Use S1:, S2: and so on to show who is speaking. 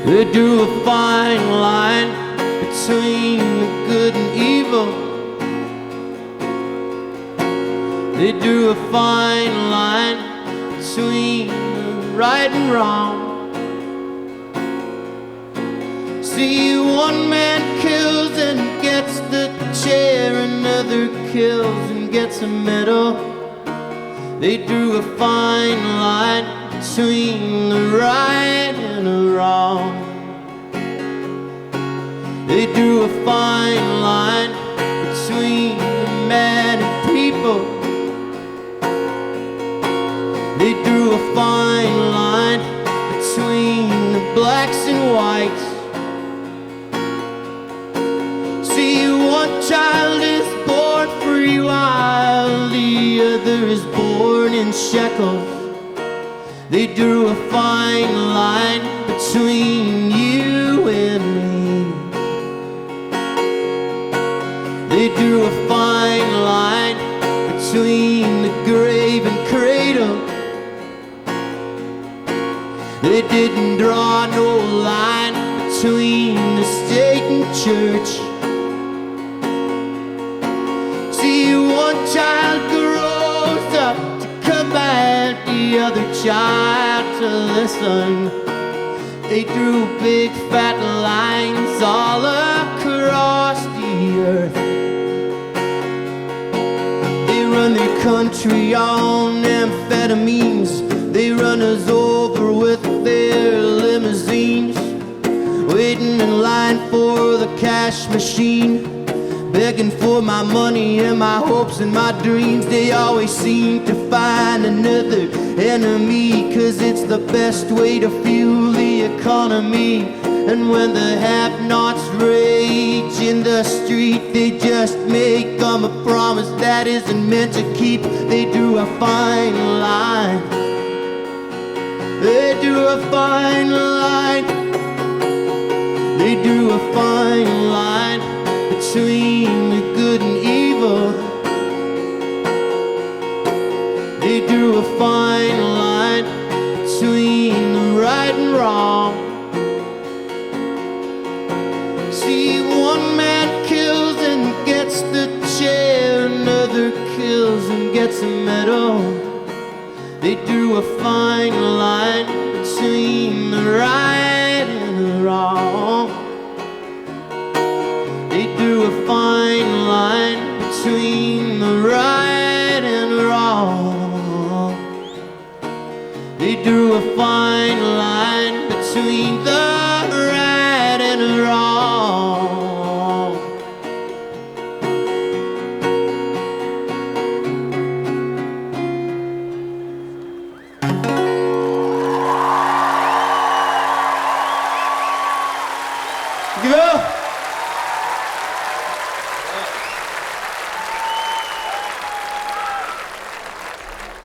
S1: They drew a fine line between the good and evil. They drew a fine line between the right and wrong. See, one man kills and gets the chair, another kills and gets a medal. They drew a fine line between the right and the wrong. They drew a fine line between the man and people. They drew a fine line between the blacks and whites. See, one child is born free while the other is born in shackles. They drew a fine line between you and me. They drew a fine line between the grave and cradle. They didn't draw no line between the state and church. See, one child grows up to command the other child to listen. They drew big fat lines all across the earth. They run their country on amphetamines. They run us over with their limousines, waiting in line for the cash machine, begging for my money and my hopes and my dreams. They always seem to find another enemy, 'cause it's the best way to fuel the economy. And when the have-nots rage in the street, they just make them a promise that isn't meant to keep. They drew a fine line. They drew a fine line. They drew a fine line between the good and evil. They drew a fine line between the right and wrong. See, one man kills and gets the chair, another kills and gets a medal. They drew a fine line between the right and the wrong. They drew a fine line between the right and the wrong. They drew a fine line between the